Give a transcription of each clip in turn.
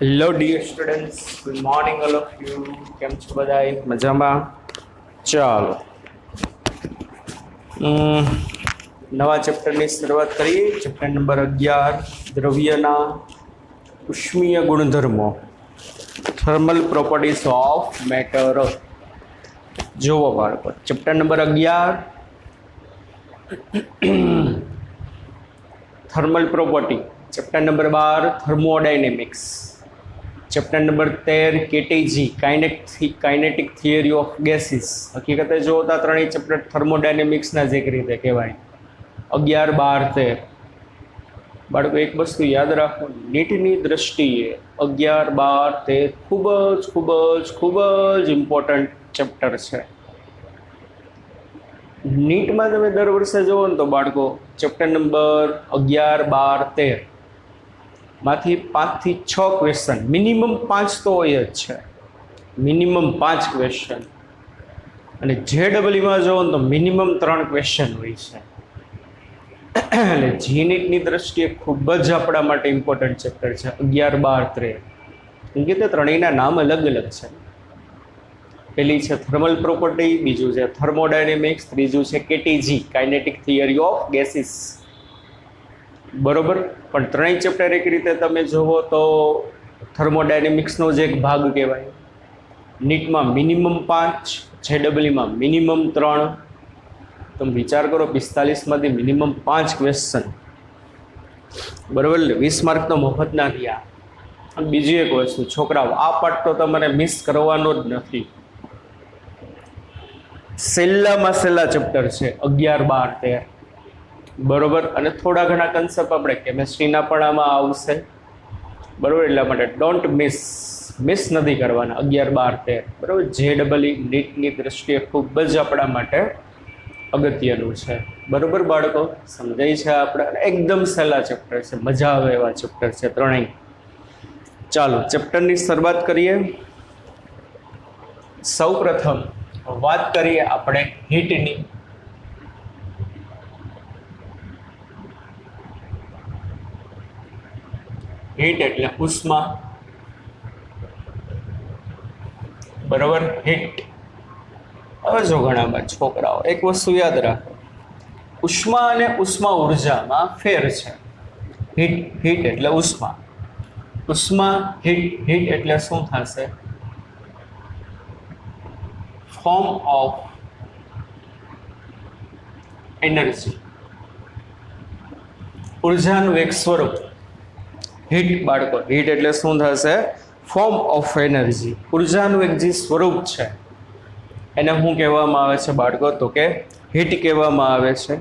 Hello dear students, good morning all of you. કેમ છો બધાય? મજામાં? ચાલો નવા ચેપ્ટરની શરૂઆત કરીએ. ચેપ્ટર નંબર 11, દ્રવ્યના ઉષ્મીય ગુણધર્મો, થર્મલ પ્રોપર્ટીઝ ઓફ મેટર. જોવો બાળકો, chapter number 11 thermal property, chapter number 12 thermodynamics, chapter number 13 KTG kinetic theory of gases. હકીકતે જો તો ત્રણેય ચેપ્ટર થર્મોડાયનેમિક્સના જ એક રીતે કહેવાય. 11, 12, 13 બાળકો એક વસ્તુ યાદ રાખો, નીટની દ્રષ્ટિએ 11, 12, 13 ખૂબ જ ઇમ્પોર્ટન્ટ ચેપ્ટર છે. નીટમાં તમે દર વર્ષે જુઓ ને તો બાળકો ચેપ્ટર નંબર 11, 12, 13 માંથી 5 થી 6 ક્વેશ્ચન, મિનિમમ 5 તો હોય જ છે, મિનિમમ 5 ક્વેશ્ચન. અને JEEમાં જુઓ ને તો મિનિમમ 3 ક્વેશ્ચન હોય છે. એટલે જી નીટની દ્રષ્ટિએ ખૂબ જ આપણા માટે ઇમ્પોર્ટન્ટ ચેપ્ટર છે 11, 12, 13. કેમ કે તે ત્રણેયના નામ અલગ અલગ છે. પેલી છે થર્મલ પ્રોપર્ટી, બીજું છે થર્મોડાયનેમિક્સ, ત્રીજું છે કેટીજી કાઇનેટિક થિયરી ઓફ ગેસીસ. બરોબર, પણ ત્રણેય ચેપ્ટર એક રીતે તમે જુઓ તો થર્મોડાયનેમિક્સનો જ એક ભાગ કહેવાય. નીટમાં મિનિમમ 5, JEEમાં મિનિમમ 3. તમે વિચાર કરો, 45માંથી મિનિમમ 5 ક્વેશ્ચન. બરોબર, 20 માર્ક તો મફતના થયા. અને બીજી એક વસ્તુ, છોકરાઓ, આ પાર્ટ તો તમારે મિસ કરવાનો જ નથી. છેલ્લામાં છેલ્લા ચેપ્ટર છે 11, 12, 13. બરોબર, અને થોડા ઘણા કન્સેપ્ટ આપણે કેમેસ્ટ્રીના પણ આમાં આવશે. બરોબર, એટલા માટે ડોન્ટ મિસ નથી કરવાના 11, 12, 13. બરોબર, JEE નીટની દ્રષ્ટિએ ખૂબ જ આપણા માટે અગત્યનું છે. બરોબર બાળકો, સમજાય છે આપણે? એકદમ સહેલા ચેપ્ટર છે, મજા આવે એવા ચેપ્ટર છે ત્રણેય. ચાલો ચેપ્ટરની શરૂઆત કરીએ. સૌ પ્રથમ વાત કરીએ આપણે હીટની. હીટ એટલે ઉષ્મા. બરોબર, હીટ. હવે જો ઘણા છોકરાઓ એક વસ્તુ યાદ રાખો, ઉષ્મા અને ઉષ્મા ઉર્જામાં ફેર છે. હીટ એટલે ઉષ્મા, ઉષ્મા હીટ એટલે શું થશે? ફોર્મ ઓફ એનર્જી, ઉર્જાનું એક સ્વરૂપ. હીટ બાળકો, હીટ એટલે શું થશે? ફોર્મ ઓફ એનર્જી, ઉર્જાનું એક જે સ્વરૂપ છે એને શું કહેવામાં આવે છે બાળકો? તો કે હીટ કહેવામાં આવે છે.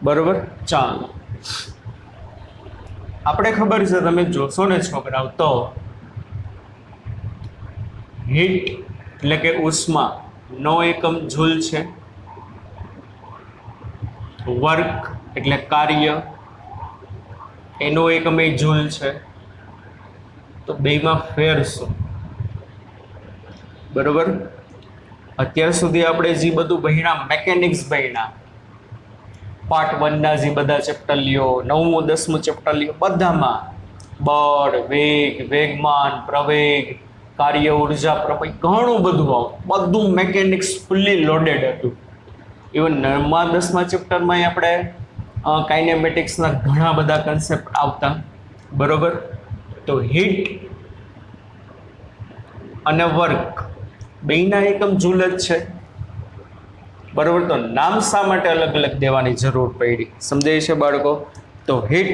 બરોબર, ચાલો આપણે ખબર છે, તમે જોશો ને છોકરાઓ, તો હીટ એટલે કે ઉષ્મા નો એકમ જૂલ છે. વર્ક એટલે કાર્ય, એનો એકમ એ જૂલ છે. તો બેમાં ફેર શું? બરોબર, અત્યાર સુધી આપણે જે બધું ભણ્યા, મેકેનિક્સ ભણ્યા, પાર્ટ 1ના જે બધા ચેપ્ટર લ્યો, 9મું 10મું ચેપ્ટર લ્યો, બધામાં બળ, વેગ, વેગમાન, પ્રવેગ, કાર્ય, ઉર્જા, પ્રવેગ, ઘણું બધું આવું. બધું મેકેનિક્સ ફૂલ્લી લોડેડ હતું. ઇવન 9મા 10મા ચેપ્ટરમાં આપણે કાઇનેમેટિક્સના ઘણા બધા કન્સેપ્ટ આવતા. બરોબર, તો હીટ અને વર્ક બેયના એકમ જૂલ જ છે. બરોબર, તો નામ શા માટે અલગ અલગ દેવાની જરૂર પડી? સમજાય છે બાળકો? તો હીટ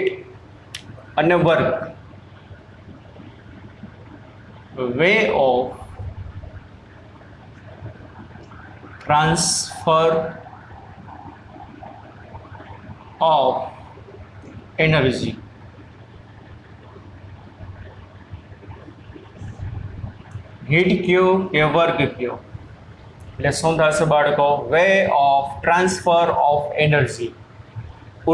અને work, way of transfer of energy. Heat કયો કે વર્ક કયો? એટલે શું થશે બાળકો? Way of transfer of energy,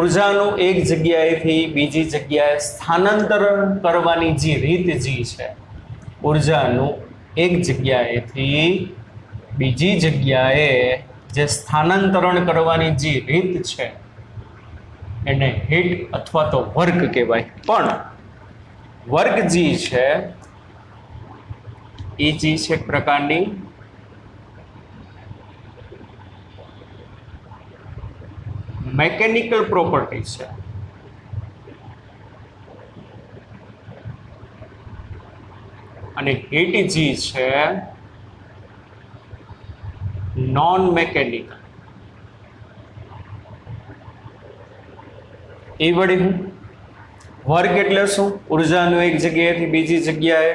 ઉર્જાનું એક જગ્યાએથી બીજી જગ્યાએ સ્થાનાંતરણ કરવાની જે રીત જે છે, ઉર્જાનું એક જગ્યાએથી બીજી જગ્યાએ જે સ્થાનાંતરણ કરવાની જે રીત છે એને હીટ અથવા તો વર્ક કહેવાય. પણ વર્ક જે છે એ જી છે એક પ્રકારની મેકેનિકલ પ્રોપર્ટી છે. અને હીટ જી છે નોન મેકેનિકલ. એ વળી હું વર્ક એટલે શું? ઉર્જાનું એક જગ્યાએથી બીજી જગ્યાએ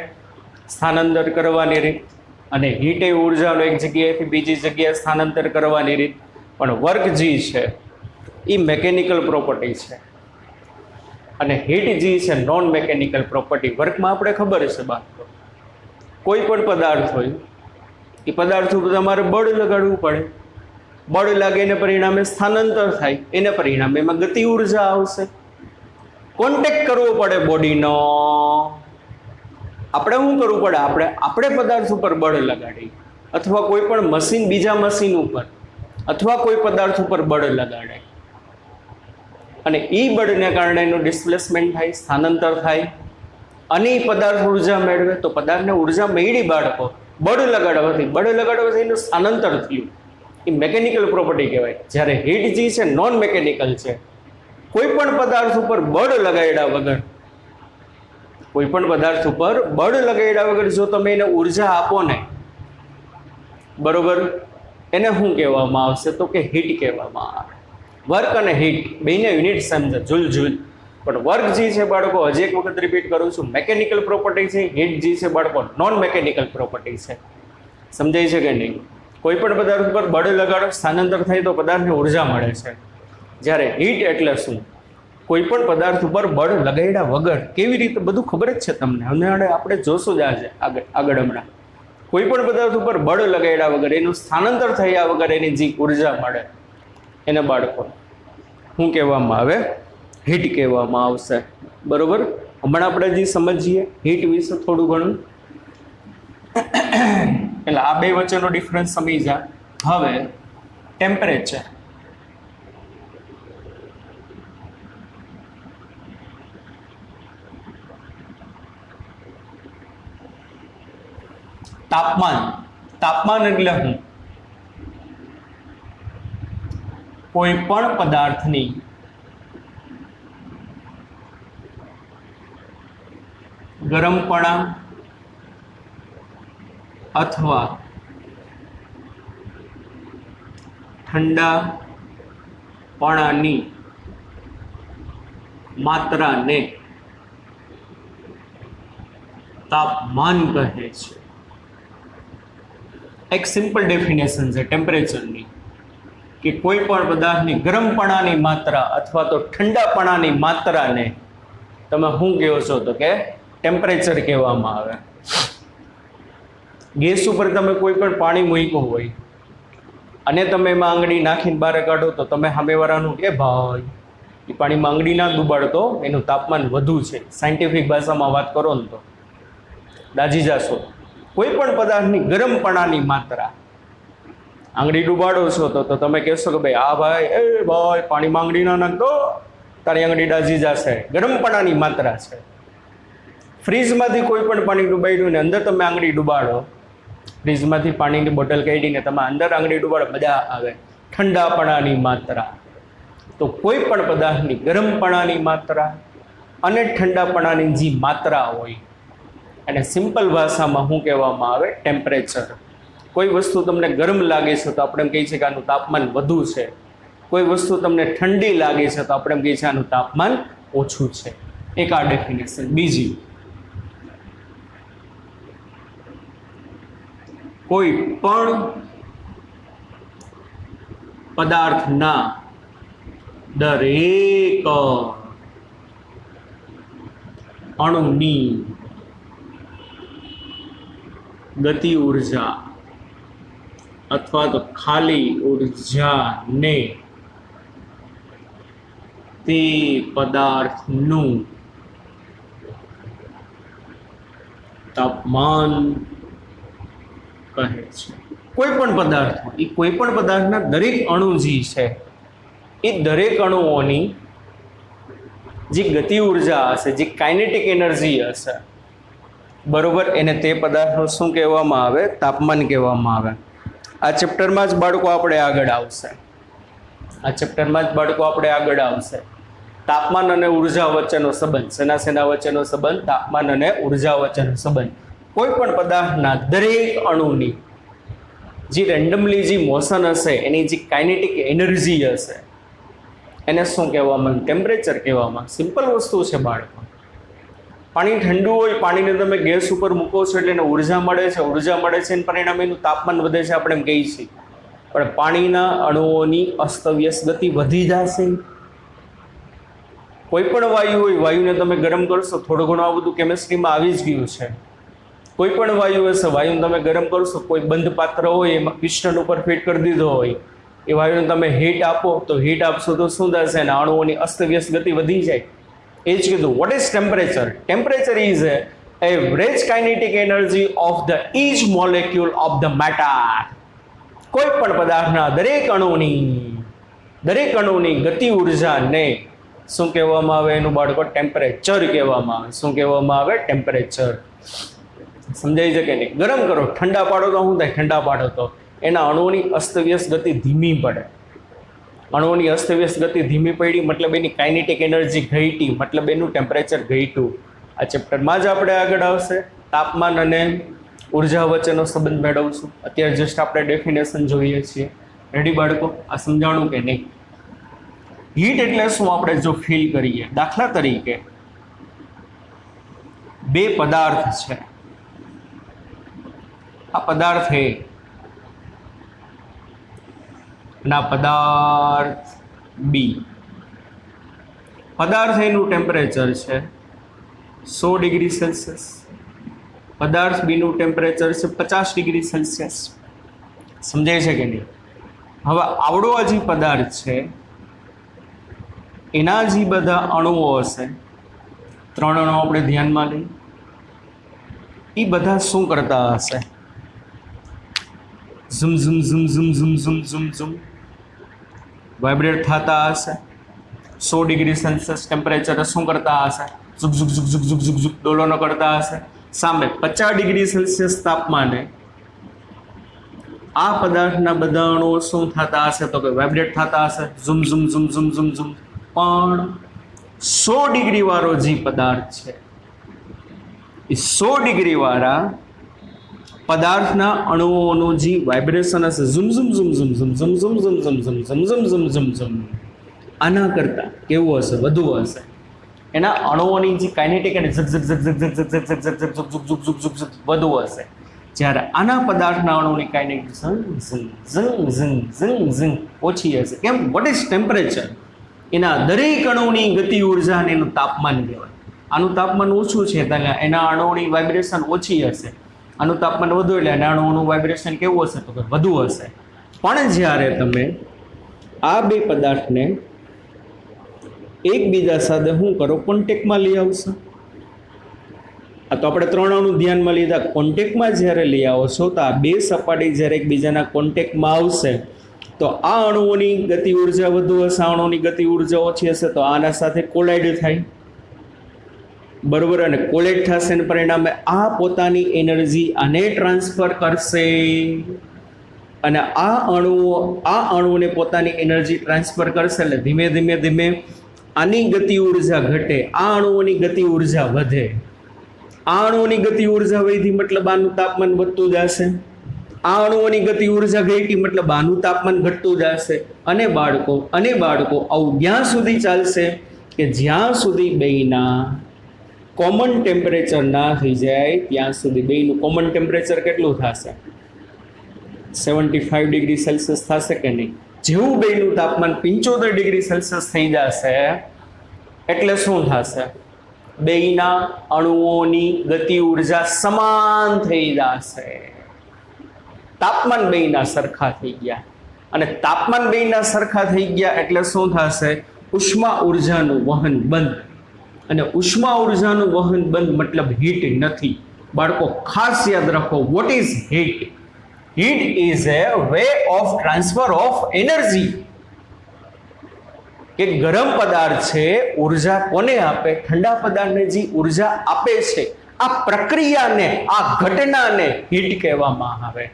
સ્થાનાંતર કરવાની રીત. અને હીટ એ ઉર્જાનું એક જગ્યાએથી બીજી જગ્યાએ સ્થાનાંતર કરવાની રીત. પણ વર્ક જી છે એ મેકેનિકલ પ્રોપર્ટી છે અને હીટ જી છે નોન મેકેનિકલ પ્રોપર્ટી. વર્કમાં આપણે ખબર છે બાળકો, કોઈ પણ પદાર્થ હોય એ પદાર્થ ઉપર તમારે બળ લગાડવું પડે. બળ લાગે એને પરિણામે સ્થાનાંતર થાય, એને પરિણામે એમાં ગતિ ઉર્જા આવશે. કોન્ટેક્ટ કરવો પડે બોડીનો. આપણે શું કરવું પડે? આપણે પદાર્થ ઉપર બળ લગાડી, અથવા કોઈ પણ મશીન બીજા મશીન ઉપર અથવા કોઈ પદાર્થ ઉપર બળ લગાડે અને એ બળને કારણે એનું ડિસ્પ્લેસમેન્ટ થાય, સ્થાનાંતર થાય અને એ પદાર્થ ઉર્જા મેળવે. તો પદાર્થને ઉર્જા મેળવી બાળકો બળ લગાડવાથી એનું સ્થાનાંતર થયું. એ મેકેનિકલ પ્રોપર્ટી કહેવાય. જ્યારે હીટ જી છે નોન મેકેનિકલ છે. કોઈ પણ પદાર્થ ઉપર બળ લગાડ્યા વગર, કોઈ પણ પદાર્થ ઉપર બળ લગાડ્યા વગર જો તમે એને ઉર્જા આપો ને, બરોબર, એને શું કહેવામાં આવશે? તો કે હીટ કહેવામાં આવે. વર્ક અને હીટ બેને યુનિટ સમજે, જુલ. પણ વર્ક જી છે બાળકો, હજી એક વખત રિપીટ કરું છું, મેકેનિકલ પ્રોપર્ટી છે. હીટ જી છે બાળકો નોન મેકેનિકલ પ્રોપર્ટી છે. સમજાય છે કે નહીં? કોઈ પણ પદાર્થ ઉપર બળ લગાડો, સ્થાનાંતર થાય તો પદાર્થને ઉર્જા મળે છે. જ્યારે હીટ એટલે શું? કોઈ પણ પદાર્થ ઉપર બળ લગાડ્યા વગર. કેવી રીતે? બધું ખબર જ છે તમને, અને આપણે જોશું જ આજે આગળ હમણાં. કોઈ પણ પદાર્થ ઉપર બળ લગાડ્યા વગર, એનું સ્થાનાંતર થયા વગર એની જે ઉર્જા મળે એને બાળકો શું કહેવામાં આવે? હીટ કહેવામાં આવશે. બરોબર? હમણાં આપણે જે સમજીએ હીટ વિશે થોડું ઘણું, એટલે આ બે વચ્ચેનો ડિફરન્સ સમજ્યા. હવે ટેમ્પરેચર. તાપમાન એટલે શું? કોઈ પણ પદાર્થની ગરમપણા અથવા ઠંડાપણાની માત્રાને તાપમાન કહે છે. એક સિમ્પલ ડેફિનેશન છે ટેમ્પરેચરની, કે કોઈ પણ પદાર્થની ગરમપણાની માત્રા અથવા તો ઠંડાપણાની માત્રાને તમે શું કહો છો? તો કે ટેમ્પરેચર કહેવામાં આવે. ગેસ ઉપર તમે કોઈ પણ પાણી મૂક્યું હોય અને તમે એમાં આંગળી નાખીને બહાર કાઢો તો તમે સામેવાળાનું કે ભાઈ એ પાણીમાં આંગળી ના ડૂબાડતો, એનું તાપમાન વધુ છે. સાયન્ટિફિક ભાષામાં વાત કરો ને તો દાજી જાશો. કોઈ પણ પદાર્થની ગરમપણાની માત્રા, આંગળી ડૂબાડો છો તો તમે કહેશો કે ભાઈ હા ભાઈ, ભાઈ પાણીમાં આંગળી ના નાખતો, તારી આંગળી દાજી જશે. ગરમપણાની માત્રા છે. ફ્રીજમાંથી કોઈ પણ પાણી ડૂબાડ્યું ને અંદર તમે આંગળી ડૂબાડો, ફ્રીજમાંથી પાણીની બોટલ કાઢીને તમે અંદર આંગળી ડૂબાડો, મજા આવે. ઠંડાપણાની માત્રા. તો કોઈ પણ પદાર્થની ગરમપણાની માત્રા અને ઠંડાપણાની જે માત્રા હોય અને સિમ્પલ ભાષામાં શું કહેવામાં આવે? ટેમ્પરેચર. કોઈ વસ્તુ તમને ગરમ લાગે છે તો આપણે એમ કહીએ છીએ કે આનું તાપમાન વધુ છે. કોઈ વસ્તુ તમને ઠંડી લાગે છે તો આપણે એમ કહીએ છીએ આનું તાપમાન ઓછું છે. એક આ ડેફિનેશન. બીજી, કોઈ પણ પદાર્થના દરેક અણુની ગતિ ઉર્જા અથવા તો ખાલી ઉર્જાને તે પદાર્થનું તાપમાન કહે છે. કોઈ પણ પદાર્થ, એ કોઈ પણ પદાર્થના દરેક અણુ જે છે એ દરેક અણુઓની જે ગતિ ઉર્જા હશે, જે કાઇનેટિક એનર્જી હશે, બરોબર, એને તે પદાર્થનું શું કહેવામાં આવે? તાપમાન કહેવામાં આવે. આ ચેપ્ટરમાં જ બાળકો આપણે આગળ આવશે. તાપમાન અને ઉર્જા વચ્ચેનો સંબંધ. શેના વચ્ચેનો સંબંધ? તાપમાન અને ઉર્જા વચ્ચેનો સંબંધ. કોઈ પણ પદાર્થના દરેક અણુની જે રેન્ડમલી જે મોશન હશે, એની જે કાઇનેટિક એનર્જી હશે, એને શું કહેવામાં? ટેમ્પરેચર કહેવામાં. સિમ્પલ વસ્તુ છે બાળકો. પાણી ઠંડુ હોય, પાણીને તમે ગેસ ઉપર મૂકો છો એટલે એને ઉર્જા મળે છે, અને પરિણામે એનું તાપમાન વધે છે, આપણે એમ કહીએ છીએ. પણ પાણીના અણુઓની અસ્તવ્યસ્ત ગતિ વધી જશે. કોઈ પણ વાયુ હોય, વાયુને તમે ગરમ કરશો, થોડું ઘણું આ બધું કેમિસ્ટ્રીમાં આવી જ ગયું છે. કોઈ પણ વાયુ હશે, વાયુને તમે ગરમ કરશો, કોઈ બંધ પાત્ર હોય એમાં પિસ્ટન ઉપર ફિટ કરી દીધો હોય, એ વાયુને તમે હીટ આપો તો હીટ આપશો તો શું થશે? અને અણુઓની અસ્તવ્યસ્ત ગતિ વધી જાય. એ જ કીધું. What is temperature? Temperature is average kinetic energy of the each molecule of the matter. કોઈ પણ પદાર્થના દરેક અણુની ગતિ ઉર્જાને શું કહેવામાં આવે? એનું બાળકો ટેમ્પરેચર કહેવામાં આવે. શું કહેવામાં આવે? ટેમ્પરેચર. સમજાય છે કે નહીં? ગરમ કરો, ઠંડા પાડો તો શું થાય? ઠંડા પાડો તો એના અણુઓની અસ્તવ્યસ્ત ગતિ ધીમી પડે. અણુઓની અસ્તવ્યસ્ત ગતિ ધીમી પડી મતલબ એની કાઇનેટિક એનર્જી ઘટી, મતલબ એનું ટેમ્પરેચર ઘટ્યું. આ ચેપ્ટરમાં જ આપણે આગળ આવશે. તાપમાન અને ઉર્જા વચ્ચેનો સંબંધ મેળવશું. અત્યારે જસ્ટ આપણે ડેફિનેશન જોઈએ છીએ. રેડી બાળકો? આ સમજાણું કે નહીં? હીટ એટલે શું આપણે જો ફીલ કરીએ, દાખલા તરીકે બે પદાર્થ છે. આ પદાર્થ એ ના પદાર્થ બી. પદાર્થ એનું ટેમ્પરેચર છે 100 ડિગ્રી સેલ્સિયસ. પદાર્થ બીનું ટેમ્પરેચર છે 50 ડિગ્રી સેલ્સિયસ. સમજાય છે કે નહીં? હવે આવડો આ જે પદાર્થ છે એના જે બધા અણુઓ હશે, 3 અણુઓ આપણે ધ્યાનમાં લઈએ, એ બધા શું કરતા હશે? ઝુમ ઝુમ ઝુમ ઝુમ ઝુમ ઝુમ ઝુમ ઝુમ વાઇબ્રેટ થતા હશે. 100 ડિગ્રી સેલ્સિયસ ટેમ્પરેચર શું કરતા હશે? ઝુક ઝુક ઝુક ઝુક ઝુક ઝુક ઝુક ડોલનો કરતા હશે. સામે 50 ડિગ્રી સેલ્સિયસ તાપમાને આ પદાર્થના બધા અણુઓ શું થતા હશે? તો કે વાઇબ્રેટ થતા હશે. ઝુમ ઝુમ ઝુમ ઝુમ ઝુમ ઝુમ. પણ 100 ડિગ્રી વાળો જે પદાર્થ છે, એ 100 ડિગ્રી વાળા પદાર્થના અણુઓનું જે વાઇબ્રેશન હશે, ઝુમ ઝુમ ઝુમ ઝુમ ઝુમ ઝુમ ઝુમ ઝુમ ઝુમ ઝુમ ઝુમ ઝુમ ઝુમ ઝુમ ઝુમ, આના કરતા કેવું હશે? વધુ હશે. એના અણુઓની જે કાઇનેટિક અને ઝક ઝક ઝક ઝક ઝક ઝક ઝક ઝક ઝક ઝક ઝુક ઝુક ઝુક ઝુક ઝુક વધુ હશે. જ્યારે આના પદાર્થના અણુની કાઇનેટિક ઝંગ ઝંગ ઝંગ ઝંગ ઝંગ ઝંગ ઓછી હશે. કેમ? Vote is temperature? એના દરેક અણુની ગતિ ઉર્જા અને એનું તાપમાન કહેવાય. આનું તાપમાન ઓછું છે એટલે એના અણુઓની વાઇબ્રેશન ઓછી હશે. આનું તાપમાન વધુ એટલે એના અણુઓનું વાઇબ્રેશન કેવું હશે? તો કે વધુ હશે. પણ જ્યારે તમે આ બે પદાર્થને એકબીજા સાથે શું કરો? કોન્ટેક્ટમાં લઈ આવશો. આ તો આપણે 3 અણુ ધ્યાનમાં લીધા. કોન્ટેક્ટમાં જ્યારે લઈ આવો છો તો આ બે સપાટી જ્યારે એકબીજાના કોન્ટેક્ટમાં આવશે તો આ અણુઓની ગતિ ઉર્જા વધુ હશે, આ અણુઓની ગતિ ઉર્જા ઓછી હશે, તો આના સાથે કોલાઇડ થાય. બરોબર? અને કોલાઇડ થશે અને પરિણામે આ પોતાની એનર્જી આને ટ્રાન્સફર કરશે અને આ અણુઓને પોતાની એનર્જી ટ્રાન્સફર કરશે એટલે ધીમે ધીમે ધીમે આની ગતિ ઉર્જા ઘટે, આ અણુઓની ગતિ ઉર્જા વધે. આ અણુઓની ગતિ ઉર્જા વધી મતલબ આનું તાપમાન વધતું જશે. આ અણુઓની ગતિ ઉર્જા ઘટી મતલબ આનું તાપમાન ઘટતું જશે. અને બાળકો આવું જ્યાં સુધી ચાલશે કે જ્યાં સુધી બેયના કોમન ટેમ્પરેચર ના થઈ જાય ત્યાં સુધી. બેયનું કોમન ટેમ્પરેચર કેટલું થશે? 75 ડિગ્રી સેલ્સિયસ થશે કે નહીં? જેવું બેયનું તાપમાન 75 ડિગ્રી સેલ્સિયસ થઈ જશે એટલે શું થશે? બેયના અણુઓની ગતિ ઉર્જા સમાન થઈ જશે. તાપમાન બેયના સરખા થઈ ગયા અને તાપમાન બેયના સરખા થઈ ગયા એટલે શું થશે? ઉષ્મા ઉર્જાનું વહન બંધ. અને ઉષ્મા ઉર્જાનું વહન બંધ મતલબ હીટ નથી. બાળકો ખાસ યાદ રાખો, what is heat? Heat is A way of transfer of energy. કે ગરમ પદાર્થ છે ઉર્જા કોને આપે? ઠંડા પદાર્થને જે ઉર્જા આપે છે આ પ્રક્રિયાને, આ ઘટનાને હીટ કહેવામાં આવે.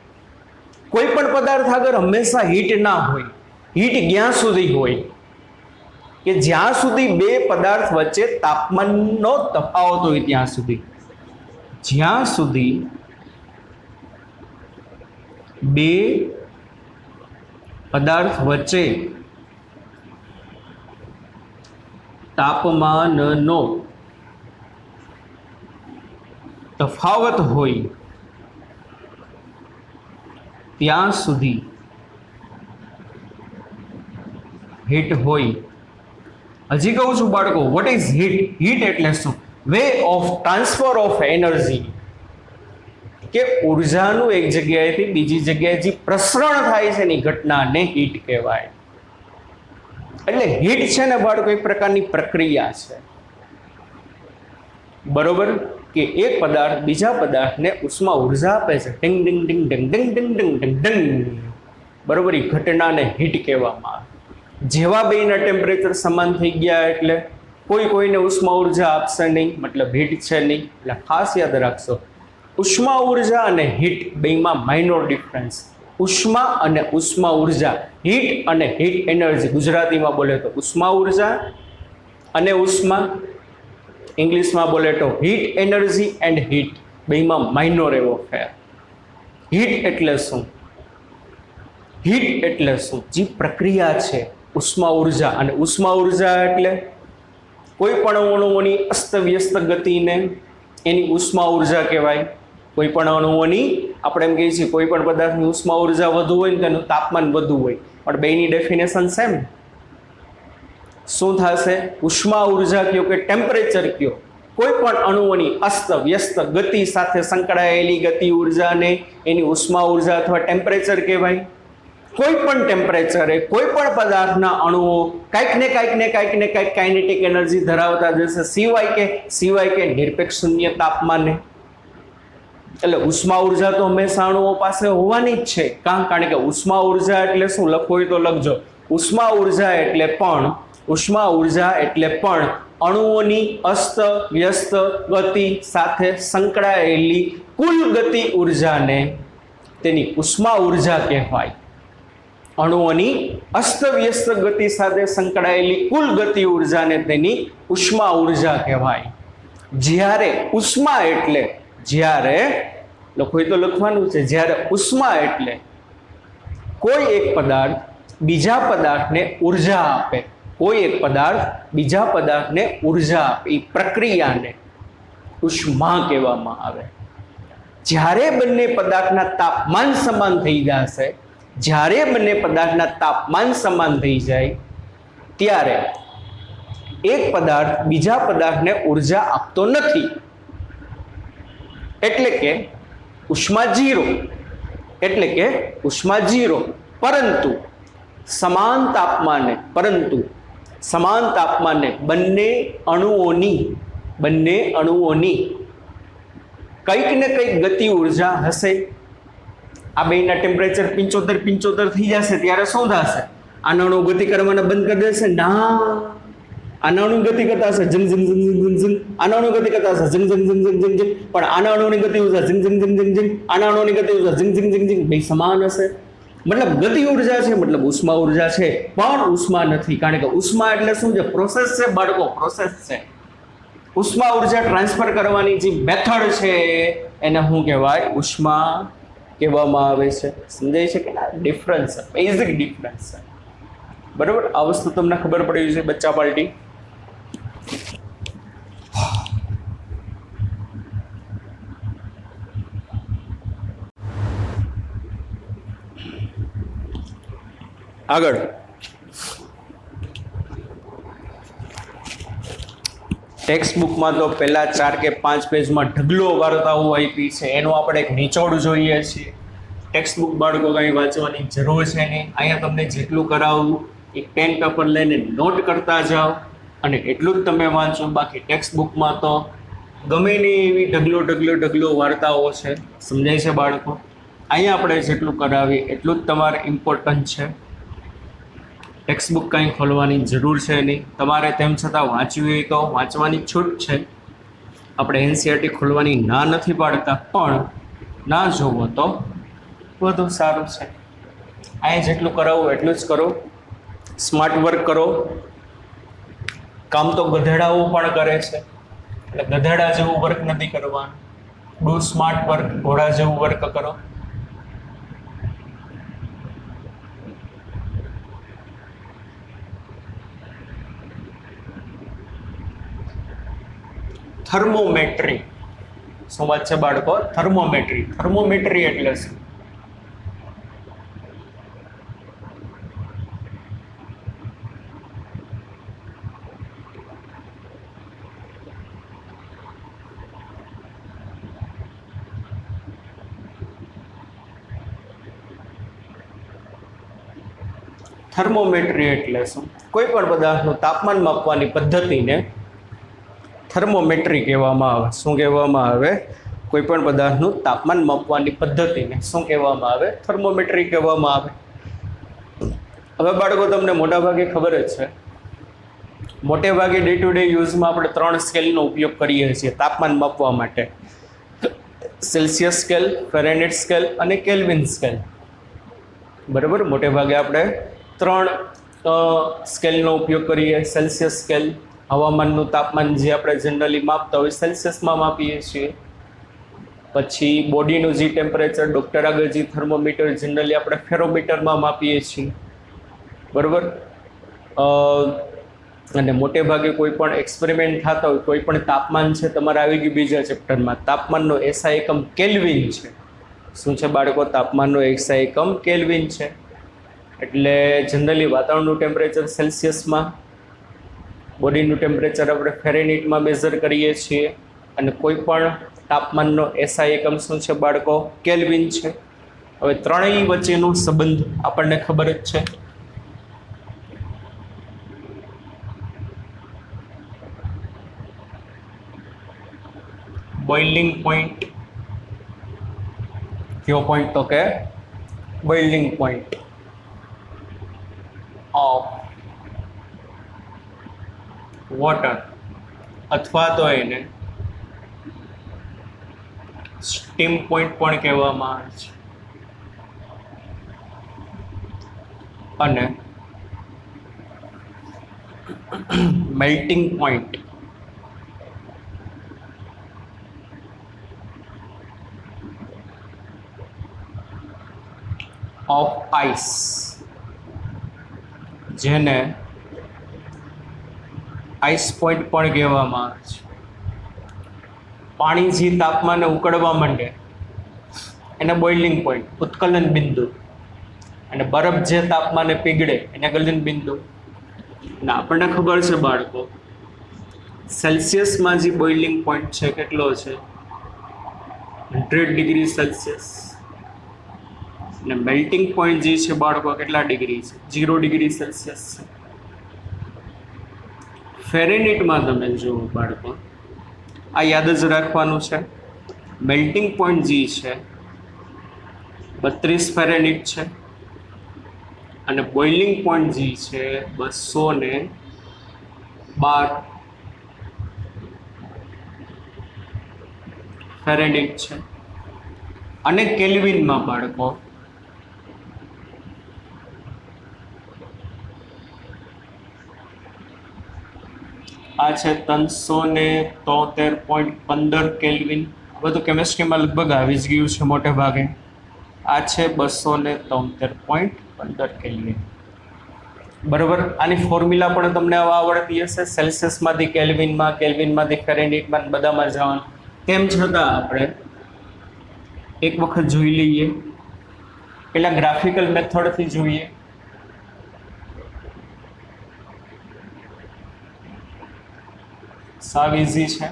કોઈ પણ પદાર્થ આગળ હંમેશા હીટ ના હોય. હીટ ક્યાં સુધી હોય કે જ્યાં સુધી બે પદાર્થ વચ્ચે તાપમાનનો તફાવત હોય ત્યાં સુધી. જ્યાં સુધી બે પદાર્થ વચ્ચે તાપમાનનો તફાવત હોય ત્યાં સુધી હીટ હોય. હજી કહું છું બાળકો, વોટ ઇઝ હીટ? હીટ એટલે શું? Way of transfer of energy, કે ઉર્જાનું એક જગ્યાએથી બીજી જગ્યાએ જે પ્રસરણ થાય છે એની ઘટનાને હીટ કહેવાય. એટલે હીટ છે ને બાળકો એક પ્રકારની પ્રક્રિયા છે, બરોબર, કે એક પદાર્થ બીજા પદાર્થને ઉષ્મા ઉર્જા આપે છે. ડિંગ ડિંગ ડિંગ ડિંગ ડિંગ ડિંગ ડિંગ ડિંગ ડિંગ, બરોબર. એ ઘટનાને હીટ કહેવામાં આવે. જેવા બેના ટેમ્પરેચર સમાન થઈ ગયા એટલે કોઈને ઉષ્મા ઉર્જા આપશે નહીં, મતલબ હીટ છે નહીં. એટલે ખાસ યાદ રાખશો, ઉષ્મા ઉર્જા અને હીટ બેમાં માઇનોર ડિફરન્સ. ઉષ્મા અને ઉષ્મા ઉર્જા, હીટ અને હીટ એનર્જી, ગુજરાતીમાં બોલે તો ઉષ્મા ઉર્જા અને ઉષ્મા, ઇંગ્લિશમાં બોલે તો હીટ એનર્જી એન્ડ હીટ, બેમાં માઇનોર એવો ફેર. હીટ એટલે શું? હીટ એટલે શું? જે પ્રક્રિયા છે ઉષ્મા ઉર્જા, અને ઉષ્મા ઉર્જા એટલે કોઈ પણ અણુઓની અસ્તવ્યસ્ત ગતિને એની ઉષ્મા ઉર્જા કહેવાય. કોઈ પણ અણુઓની, આપણે એમ કહીએ છીએ કોઈ પણ પદાર્થની ઉષ્મા ઉર્જા વધુ હોય ને તેનું તાપમાન વધુ હોય, પણ બેની ડેફિનેશન સેમ. શું થશે? ઉષ્મા ઉર્જા કયો કે ટેમ્પરેચર કયો, કોઈ પણ અણુઓની અસ્ત વ્યસ્ત ગતિ સાથે સંકળાયેલી ગતિ ઉર્જાને એની ઉષ્મા ઉર્જા અથવા ટેમ્પરેચર કહેવાય. કોઈ પણ ટેમ્પરેચરે કોઈ પણ પદાર્થના અણુઓ કાંઈક ને કાંઈક કાઇનેટિક એનર્જી ધરાવતા જશે, સિવાય કે નિરપેક્ષ શૂન્ય તાપમાને. એટલે ઉષ્મા ઉર્જા તો હંમેશા અણુઓ પાસે હોવાની જ છે. કારણ કે ઉષ્મા ઉર્જા એટલે શું? લખવું હોય તો લખજો. ઉષ્મા ઉર્જા એટલે પણ અણુઓની અસ્ત વ્યસ્ત ગતિ સાથે સંકળાયેલી કુલ ગતિ ઉર્જાને તેની ઉષ્મા ઉર્જા કહેવાય. અણુઓની અસ્તવ્યસ્ત ગતિ સાથે સંકળાયેલી કુલ ગતિ ઉર્જાને તેની ઉષ્મા ઉર્જા કહેવાય. જ્યારે ઉષ્મા એટલે, જ્યારે લખો તો લખવાનું છે, જ્યારે ઉષ્મા એટલે કોઈ એક પદાર્થ બીજા પદાર્થને ઉર્જા આપે, કોઈ એક પદાર્થ બીજા પદાર્થને ઉર્જા આપે, એ પ્રક્રિયાને ઉષ્મા કહેવામાં આવે. જ્યારે બંને પદાર્થના તાપમાન સમાન થઈ જશે, જ્યારે બંને પદાર્થના તાપમાન સમાન થઈ જાય ત્યારે એક પદાર્થ બીજા પદાર્થને ઉર્જા આપતો નથી, એટલે કે ઉષ્મા ઝીરો. એટલે કે ઉષ્મા ઝીરો. પરંતુ સમાન તાપમાને બંને અણુઓની કંઈક ને કંઈક ગતિ ઉર્જા હશે. આ બેના ટેમ્પરેચર 75 થઈ જશે ત્યારે શું થશે? આનો અણુ ગતિ કરવાના બંધ કરી દેશે? ના, આના અણુ ગતિ કરતા હશે જંગ જંગ જંગ જંગ જંગ, આના અણુ ગતિ કરતા હશે જંગ જંગ જંગ જંગ જંગ, પણ આના અણુની ગતિ ઉર્જા જંગ જંગ જંગ જંગ જંગ, આના અણુની ગતિ ઉર્જા જંગ જંગ જંગ જંગ, બે સમાન હશે. મતલબ ગતિ ઉર્જા છે, મતલબ ઉષ્મા ઉર્જા છે, પણ ઉષ્મા નથી. કારણ કે ઉષ્મા એટલે શું છે? પ્રોસેસ છે બાળકો, પ્રોસેસ છે. ઉષ્મા ઉર્જા ટ્રાન્સફર કરવાની જે મેથડ છે એને શું કહેવાય? ઉષ્મા કહેવામાં આવે છે. સમજાય છે કે ડિફરન્સ છે, બેઝિક ડિફરન્સ છે, બરાબર. આ વસ્તુ તમને ખબર પડી છે બચ્ચા પાર્ટી? આગળ ટેક્સ્ટ બુકમાં તો પહેલા 4 કે 5 પેજમાં ઢગલો વાર્તાઓ આપી છે, એનો આપણે એક નિચોડ જોઈએ છીએ. ટેક્સ્ટ બુક બાળકો કંઈ વાંચવાની જરૂર છે નહીં. અહીંયા તમને જેટલું કરાવું એક પેન પેપર લઈને નોટ કરતા જાઓ અને એટલું જ તમે વાંચો. બાકી ટેક્સ્ટ બુકમાં તો ગમે નહીં એવી ઢગલો વાર્તાઓ છે. સમજાય છે બાળકો? અહીંયા આપણે જેટલું કરાવીએ એટલું જ તમારે ઇમ્પોર્ટન્ટ છે. ટેક્સ્ટ બુક કંઈ ખોલવાની જરૂર છે નહીં. તમારે તેમ છતાં વાંચવી હોય તો વાંચવાની છૂટ છે. આપણે એનસીઆરટી ખોલવાની ના નથી પાડતા, પણ ના જોવો તો વધુ સારું છે. અહીંયા જેટલું કરાવું એટલું જ કરો, સ્માર્ટ વર્ક કરો. કામ તો ગધેડાઓ પણ કરે છે, એટલે ગધેડા જેવું વર્ક નથી કરવાનું. ડુ સ્માર્ટ વર્ક, ઘોડા જેવું વર્ક કરો. થર્મોમેટ્રી શું વાત છે બાળકો? થર્મોમેટ્રી. થર્મોમેટ્રી એટલે શું? થર્મોમેટ્રી એટલે શું? કોઈ પણ પદાર્થનું તાપમાન માપવાની પદ્ધતિને થર્મોમેટ્રી કહેવામાં આવે. શું કહેવામાં આવે? કોઈ પણ પદાર્થનું તાપમાન માપવાની પદ્ધતિને શું કહેવામાં આવે? થર્મોમેટ્રી કહેવામાં આવે. હવે બાળકો તમને મોટાભાગે ખબર જ છે, મોટે ભાગે ડે ટુ ડે યુઝમાં આપણે 3 સ્કેલનો ઉપયોગ કરીએ છીએ તાપમાન માપવા માટે: સેલ્સિયસ સ્કેલ, ફેરેનહીટ સ્કેલ અને કેલ્વિન સ્કેલ. બરાબર, મોટે ભાગે આપણે 3 સ્કેલનો ઉપયોગ કરીએ. સેલ્સિયસ સ્કેલ, હવામાનનું તાપમાન જે આપણે જનરલી માપતા હોય સેલ્સિયસમાં માપીએ છીએ. પછી બોડીનું જે ટેમ્પરેચર, ડૉક્ટર આગળ જે થર્મોમીટર જનરલી આપણે ફેરોમીટરમાં માપીએ છીએ. બરાબર. અને મોટે ભાગે કોઈ પણ એક્સપેરિમેન્ટ થતા હોય, કોઈ પણ તાપમાન છે તમારે આવી ગયું બીજા ચેપ્ટરમાં, તાપમાનનો એસઆઈ એકમ કેલ્વિન છે. શું છે બાળકો? તાપમાનનો એસઆઈ એકમ કેલ્વિન છે. એટલે જનરલી વાતાવરણનું ટેમ્પરેચર સેલ્સિયસમાં, બોડીનું ટેમ્પરેચર આપણે ફેરેનહીટમાં મેઝર કરીએ છીએ, અને કોઈ પણ તાપમાનનો એસઆઈ એકમ શું છે બાળકો? કેલ્વિન છે. હવે ત્રણેય વચ્ચેનો સંબંધ આપણને ખબર જ છે. Boiling point. કયો પોઈન્ટ? તો કે બોઇલિંગ પોઈન્ટ ઓફ વોટર, અથવા તો એને સ્ટીમ પોઈન્ટ પણ કહેવામાં આવે છે. અને મેલ્ટિંગ પોઈન્ટ ઓફ આઈસ, જેને આઈસ પોઈન્ટ પણ કહેવામાં આવે છે. પાણી જે તાપમાને ઉકળવા માંડે એને બોઇલિંગ પોઈન્ટ, ઉત્કલન બિંદુ, અને બરફ જે તાપમાને પીગળે એને ગલન બિંદુ. અને આપણને ખબર છે બાળકો, સેલ્સિયસમાં જે બોઇલિંગ પોઈન્ટ છે કેટલો છે? 100 ડિગ્રી સેલ્સિયસ. અને મેલ્ટિંગ પોઈન્ટ જે છે બાળકો કેટલા ડિગ્રી છે? 0 ડિગ્રી સેલ્સિયસ છે. ફેરેનહીટમાં તમે જુઓ બાળકો, આ યાદ જ રાખવાનું છે. મેલ્ટિંગ પોઈન્ટ જે છે 32 ફેરેનહીટ છે, અને બોઇલિંગ પોઈન્ટ જે છે 212 ફેરેનહીટ છે. અને કેલ્વિનમાં બાળકો આ છે 373.15 કેલ્વિન. બધું કેમિસ્ટ્રીમાં લગભગ આવી જ ગયું છે મોટે ભાગે. આ છે 273.15 કેલ્વિન. બરાબર. આની ફોર્મ્યુલા પણ તમને આવડતી હશે. સેલ્સિયસમાંથી કેલ્વિનમાં, કેલ્વિનમાંથી ફેરેનહીટમાં, બધામાં જવાનું. તેમ છતાં આપણે એક વખત જોઈ લઈએ. પેલા ગ્રાફિકલ મેથડથી જોઈએ. સાવ ઇઝી છે.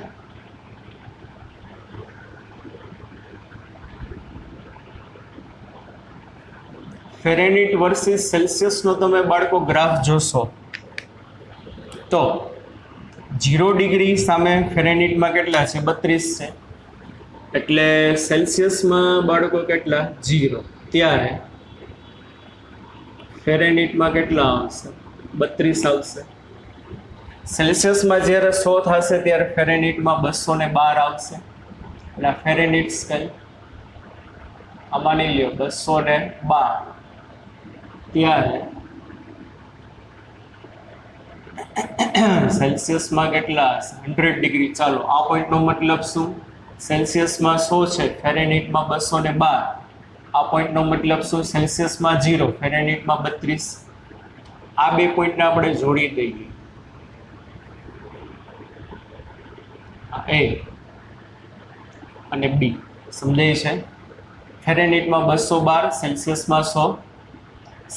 ફેરેનહીટ વર્સિસ સેલ્સિયસનો તમે બાળકો ગ્રાફ જોશો તો 0 ડિગ્રી સામે ફેરેનહીટમાં કેટલા છે? 32 છે. એટલે સેલ્સિયસમાં બાળકો કેટલા? 0. ત્યારે ફેરેનહીટમાં કેટલા આવશે? 32 આવશે. સેલ્સિયસમાં જ્યારે 100 થશે ત્યારે ફેરેનહીટમાં 212 આવશે. એટલે ફેરેનહીટ સ્કેલ આ માની લ્યો 212 ત્યારે સેલ્સિયસમાં કેટલા હશે? 100 ડિગ્રી. ચાલો આ પોઈન્ટનો મતલબ શું? સેલ્સિયસમાં 100 છે, ફેરેનહીટમાં 212. આ પોઈન્ટનો મતલબ શું? સેલ્સિયસમાં 0, ફેરેનહીટમાં 32. આ બે પોઈન્ટને આપણે જોડી દઈએ. A અને B સમજાય છે? ફેરેનહીટમાં 212, સેલ્સિયસમાં 100,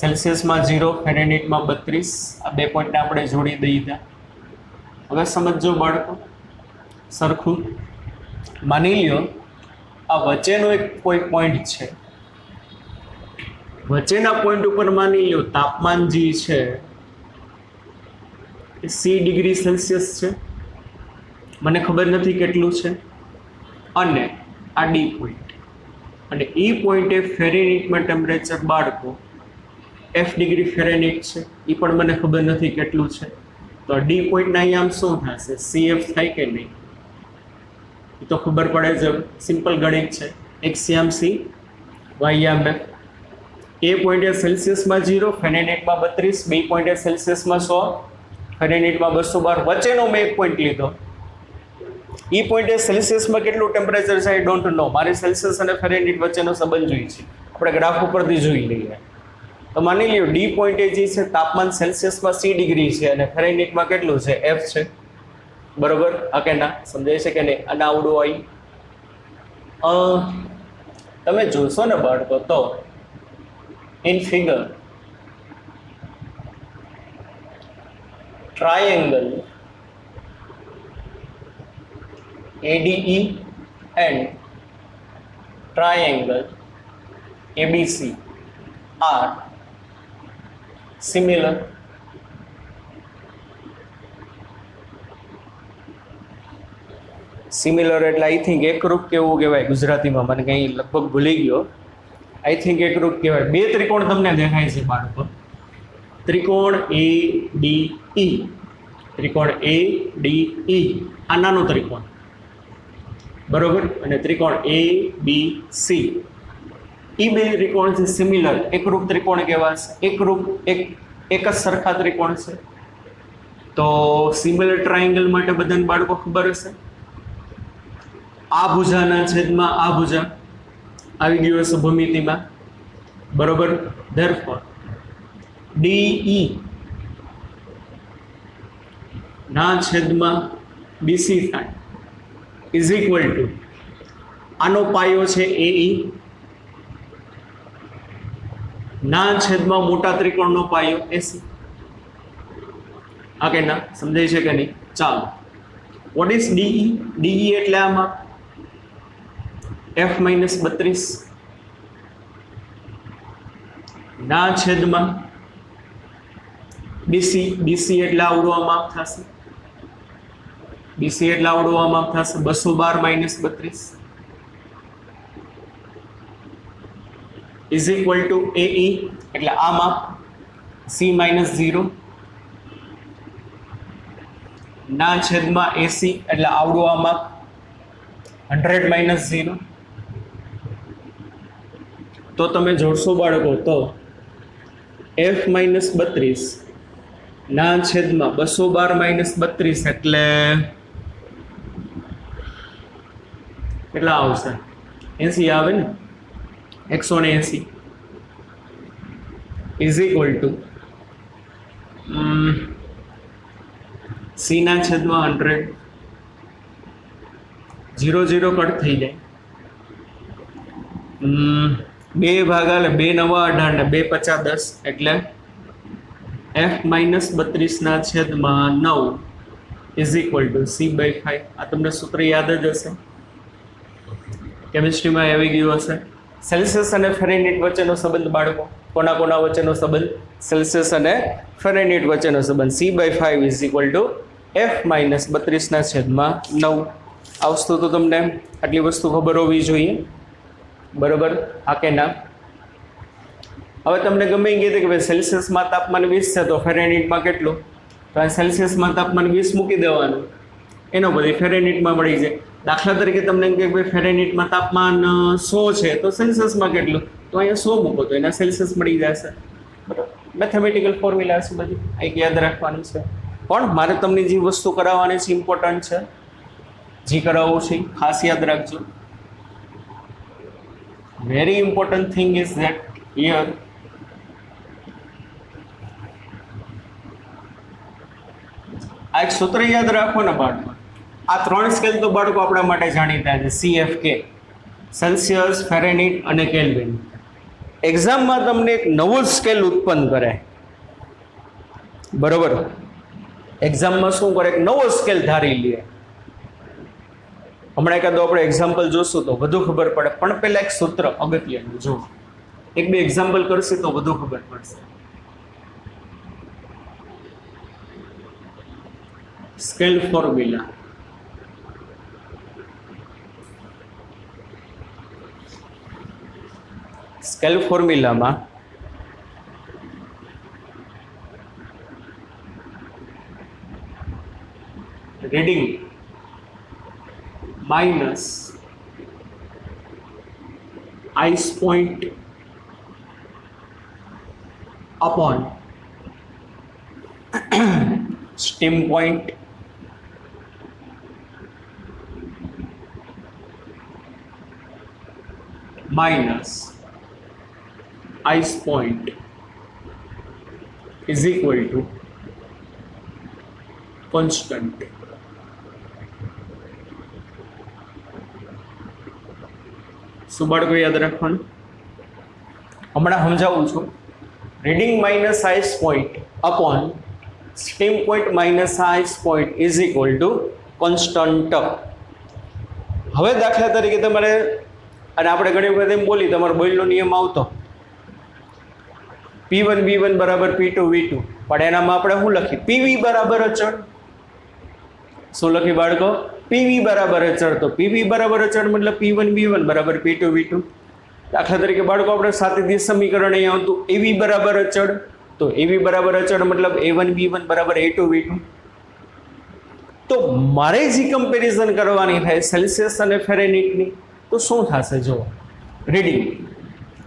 સેલ્સિયસમાં 0, ફેરેનહીટમાં 32. આ બે પોઈન્ટને આપણે જોડી દઈએ. હવે સમજો બાળકો સરખું. માની લ્યો આ વચ્ચેનો એક કોઈ પોઈન્ટ છે. વચ્ચેના પોઈન્ટ ઉપર માની લ્યો તાપમાન જે છે એ C ડિગ્રી સેલ્સિયસ છે. મને ખબર નથી કેટલું છે. અને આ ડી પોઈન્ટ, અને એ પોઈન્ટે ફેરેનહીટમાં ટેમ્પરેચર બાળકો F ડિગ્રી ફેરેનહીટ છે. એ પણ મને ખબર નથી કેટલું છે. તો ડી પોઈન્ટના અહીંયા આમ શું થશે? CF થાય કે નહીં? એ તો ખબર પડે છે. સિમ્પલ ગણિત છે. x આમ C, y આમ F. એ પોઈન્ટે સેલ્સિયસમાં 0, ફેરેનહીટમાં 32. બી પોઈન્ટે સેલ્સિયસમાં 100, ફેરેનહીટમાં 212. વચ્ચેનો મેં એક પોઈન્ટ લીધો. એ પોઈન્ટે સેલ્સિયસમાં કેટલું ટેમ્પરેચર છે આઈ ડોન્ટ નો. મારે સેલ્સિયસ અને ફેરેનહીટ વચ્ચેનો સંબંધ જોઈએ છે. આપણે ગ્રાફ ઉપરથી જોઈ લઈએ. તો માની લ્યો ડી પોઈન્ટે જે છે તાપમાન સેલ્સિયસમાં C ડિગ્રી છે અને ફેરેનહીટમાં કેટલું છે? F છે. બરોબર? હા કે ના? સમજાય છે કે નહીં? અને આવડું આવી તમે જોશો ને બાળકો તો in figure triangle ADE and triangle ABC are similar. Similar એટલે આઈ થિંક એકરૂપ કેવું કહેવાય ગુજરાતીમાં? મને કંઈ લગભગ ભૂલી ગયો. આઈ થિંક એકરૂપ કહેવાય. બે ત્રિકોણ તમને દેખાય છે બાળકો. ત્રિકોણ ADE, ત્રિકોણ ADE આ નાનો ત્રિકોણ, બરોબર? અને ત્રિકોણ ABC, એ બે ત્રિકોણ છે સિમિલર, એકરૂપ ત્રિકોણ કહેવાશે. એકરૂપ એક જ સરખા ત્રિકોણ છે. તો સિમિલર ટ્રાયેંગલ માટે બધાને બાળકો ખબર હશે. આ ભુજાના છેદમાં આ ભુજા આવી ગયું હશે ભૂમિતિમાં, બરોબર? ધેરફોર DE ના છેદમાં BC થાય ઇઝ ઇક્વલ ટુ આનો પાયો છે AE ના છેદમાં મોટા ત્રિકોણનો પાયો AC. હા કે ના? સમજાય છે કે નહીં? ચાલો, વોટ ઇઝ DE? DE એટલે આમાં F-32 ના છેદમાં BC. BC એટલે આવડું આ માપ થશે. BC એટલે આવડું આ માપ થશે 212 - 32 ઇઝ ઇક્વલ ટુ AE એટલે આ માપ C - 0 ના છેદમાં AC એટલે આવડું આ માપ 100 - 0. તો તમે જોડશો બાળકો તો F-32 ના છેદમાં 212 - 32 એટલે કેટલા આવશે? 80 આવે ને? 180 ઇઝ ઇક્વલ ટુ C ના છેદમાં 100. 0 0 કટ થઈ જાય. 2 ભાગ્યા 2 નવા 18 ને 2 50 10 એટલે F-32 ના છેદમાં 9 ઇઝ ઇક્વલ ટુ C/5. આ તમને સૂત્ર યાદ જ હશે, કેમિસ્ટ્રીમાં આવી ગયું હશે. સેલ્સિયસ અને ફેરેનહીટ વચ્ચેનો સંબંધ બાળકો, કોના કોના વચ્ચેનો સંબંધ? સેલ્સિયસ અને ફેરેનહીટ વચ્ચેનો સંબંધ C/5 is equal two F-32 ના છેદમાં 9. આ વસ્તુ તો તમને આટલી વસ્તુ ખબર હોવી જોઈએ, બરોબર? હા કે ના? હવે તમને ગમે એ કીધું કે ભાઈ સેલ્સિયસમાં તાપમાન 20 છે તો ફેરેનહીટમાં કેટલું? તો આ સેલ્સિયસમાં તાપમાન 20 મૂકી દેવાનું, એનો બધી ફેરેનહીટમાં મળી જાય. દાખલા તરીકે તમને એમ કે ભાઈ ફેરેનહીટમાં તાપમાન 100 છે, તો સેલ્સિયસમાં કેટલું, તો અહીંયા 100 મૂકો તો એના સેલ્સિયસ મળી જશે. બરાબર, મેથેમેટિકલ ફોર્મ્યુલા છે બધી, એક યાદ રાખવાની છે. પણ મારે તમને જે વસ્તુ કરાવવાની છે ઇમ્પોર્ટન્ટ છે, જે કરાવવું છે ખાસ યાદ રાખજો. Very important thing is that here આ એક સૂત્ર યાદ રાખો ને બાળકો. આ 3 સ્કેલ તો બાળકો આપણા માટે જાણીતા છે, CFK, સેલ્સિયસ, ફેરેનહીટ અને કેલ્વિન. એક્ઝામમાં તમને એક નવો સ્કેલ ઉત્પન્ન કરે, બરોબર, એક્ઝામમાં શું કરે, એક નવો સ્કેલ ધારી લે. હમણાં એકાદો આપણે એક્ઝામ્પલ જોશું તો વધુ ખબર પડે, પણ પહેલા એક સૂત્ર અગત્યનું જો, એક બે એક્ઝામ્પલ કરશે તો વધુ ખબર પડશે. સ્કેલ ફોર્મ્યુલા, સ્કેલ ફોર્મ્યુલામાં reading minus ice point upon steam point minus ice point is equal to constant. શું બાળકો યાદ રાખવાનું, હમણાં સમજાવું છું. Reading minus ice point upon steam point minus ice point is equal to constant. હવે દાખલા તરીકે તમારે, અને આપણે ઘણી વખત એમ બોલી, તમારો બોઇલનો નિયમ આવતો P1 V1 બરાબર P2 V2, પણ એનામાં આપણે શું લખી, PV બરાબર અચળ. શું લખી બાળકો, PV બરાબર અચળ. તો PV બરાબર અચળ મતલબ P1 V1 બરાબર P2 V2. દાખલા તરીકે બાળકો આપણે સાતેથી સમીકરણ અહીંયા આવતું AV બરાબર અચળ, તો AV બરાબર અચળ મતલબ A1 V1 બરાબર A2 V2. તો મારે જે કમ્પેરિઝન કરવાની થાય સેલ્સિયસ અને ફેરેનહીટની, તો શું થશે જો રીડિંગ.